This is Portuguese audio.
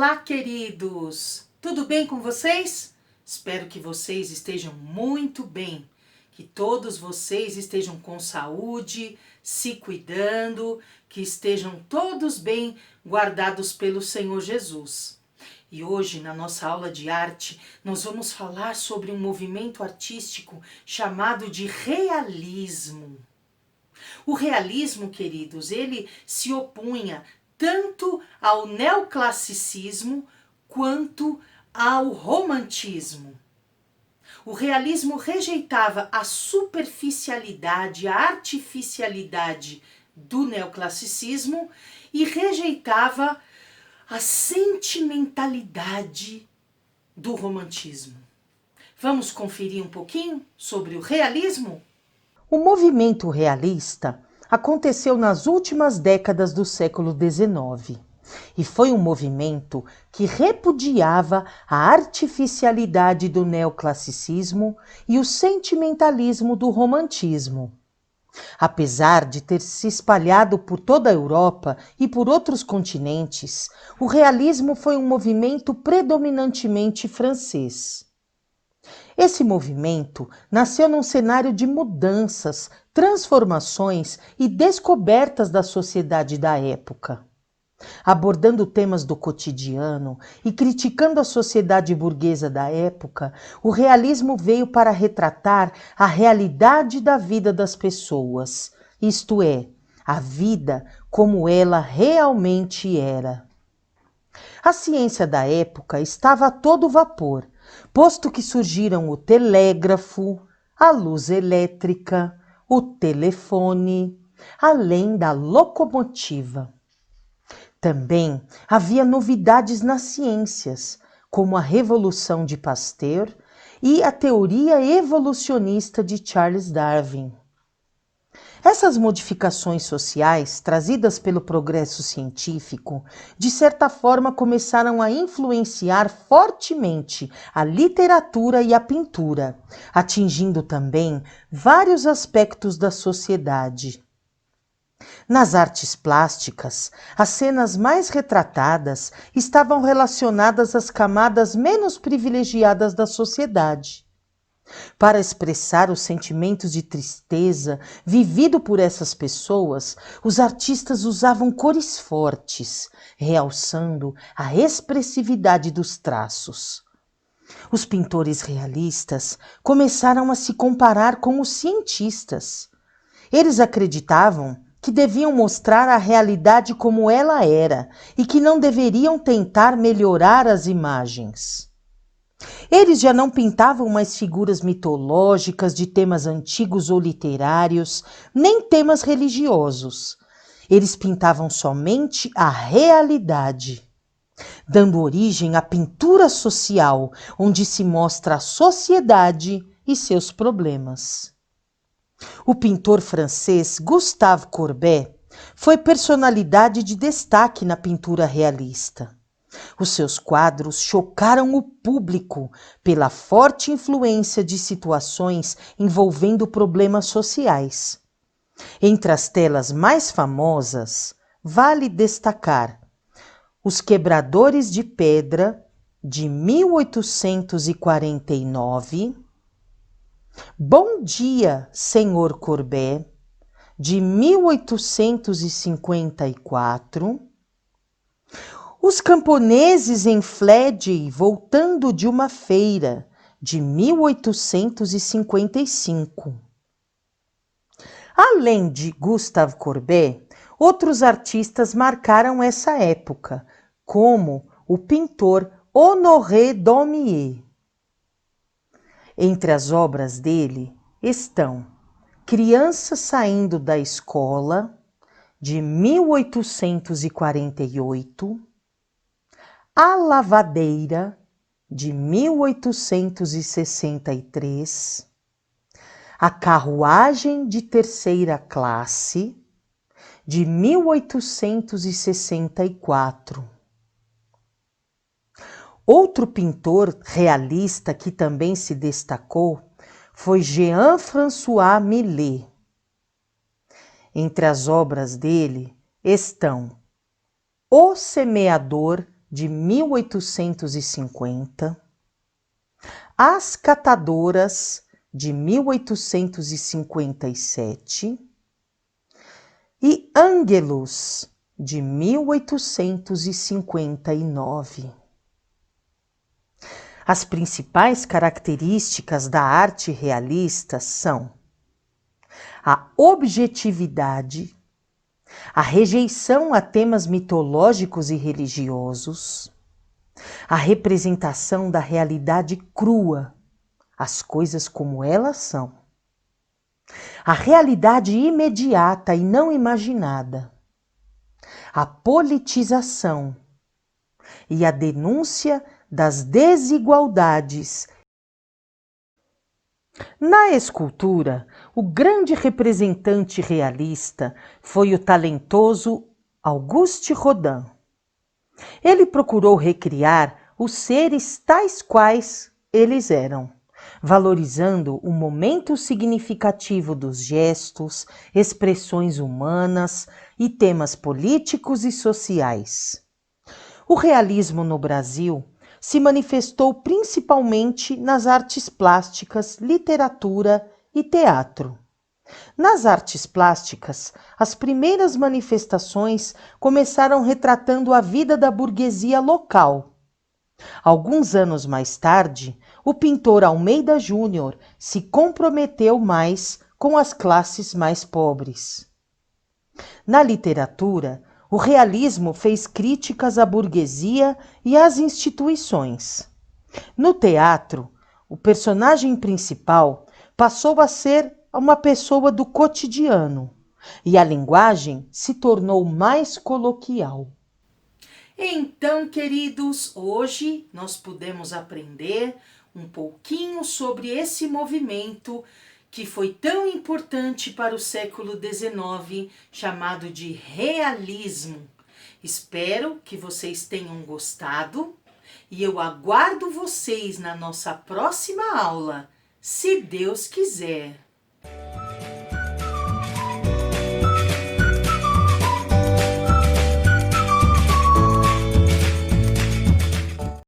Olá, queridos! Tudo bem com vocês? Espero que vocês estejam muito bem, que todos vocês estejam com saúde, se cuidando, que estejam todos bem guardados pelo Senhor Jesus. E hoje, na nossa aula de arte, nós vamos falar sobre um movimento artístico chamado de realismo. O realismo, queridos, ele se opunha tanto ao neoclassicismo quanto ao romantismo. O realismo rejeitava a superficialidade, a artificialidade do neoclassicismo e rejeitava a sentimentalidade do romantismo. Vamos conferir um pouquinho sobre o realismo? O movimento realista aconteceu nas últimas décadas do século XIX e foi um movimento que repudiava a artificialidade do neoclassicismo e o sentimentalismo do romantismo. Apesar de ter se espalhado por toda a Europa e por outros continentes, o realismo foi um movimento predominantemente francês. Esse movimento nasceu num cenário de mudanças, transformações e descobertas da sociedade da época. Abordando temas do cotidiano e criticando a sociedade burguesa da época, o realismo veio para retratar a realidade da vida das pessoas, isto é, a vida como ela realmente era. A ciência da época estava a todo vapor, posto que surgiram o telégrafo, a luz elétrica, o telefone, além da locomotiva. Também havia novidades nas ciências, como a Revolução de Pasteur e a teoria evolucionista de Charles Darwin. Essas modificações sociais, trazidas pelo progresso científico, de certa forma começaram a influenciar fortemente a literatura e a pintura, atingindo também vários aspectos da sociedade. Nas artes plásticas, as cenas mais retratadas estavam relacionadas às camadas menos privilegiadas da sociedade. Para expressar os sentimentos de tristeza vivido por essas pessoas, os artistas usavam cores fortes, realçando a expressividade dos traços. Os pintores realistas começaram a se comparar com os cientistas. Eles acreditavam que deviam mostrar a realidade como ela era e que não deveriam tentar melhorar as imagens. Eles já não pintavam mais figuras mitológicas de temas antigos ou literários, nem temas religiosos. Eles pintavam somente a realidade, dando origem à pintura social, onde se mostra a sociedade e seus problemas. O pintor francês Gustave Courbet foi personalidade de destaque na pintura realista. Os seus quadros chocaram o público pela forte influência de situações envolvendo problemas sociais. Entre as telas mais famosas, vale destacar Os Quebradores de Pedra, de 1849, Bom Dia, Senhor Courbet, de 1854, Os Camponeses em Fledgey voltando de uma feira, de 1855. Além de Gustave Courbet, outros artistas marcaram essa época, como o pintor Honoré Daumier. Entre as obras dele estão Criança Saindo da Escola, de 1848, A Lavadeira, de 1863, A Carruagem de Terceira Classe, de 1864. Outro pintor realista que também se destacou foi Jean-François Millet. Entre as obras dele estão O Semeador, de 1850, As Catadoras, de 1857, e Ângelus, de 1859. As principais características da arte realista são a objetividade, a rejeição a temas mitológicos e religiosos, a representação da realidade crua, as coisas como elas são, a realidade imediata e não imaginada, a politização e a denúncia das desigualdades. Na escultura, o grande representante realista foi o talentoso Auguste Rodin. Ele procurou recriar os seres tais quais eles eram, valorizando o momento significativo dos gestos, expressões humanas e temas políticos e sociais. O realismo no Brasil se manifestou principalmente nas artes plásticas, literatura e teatro. Nas artes plásticas, as primeiras manifestações começaram retratando a vida da burguesia local. Alguns anos mais tarde, o pintor Almeida Júnior se comprometeu mais com as classes mais pobres. Na literatura, o realismo fez críticas à burguesia e às instituições. No teatro, o personagem principal passou a ser uma pessoa do cotidiano e a linguagem se tornou mais coloquial. Então, queridos, hoje nós pudemos aprender um pouquinho sobre esse movimento que foi tão importante para o século XIX, chamado de realismo. Espero que vocês tenham gostado e eu aguardo vocês na nossa próxima aula, se Deus quiser.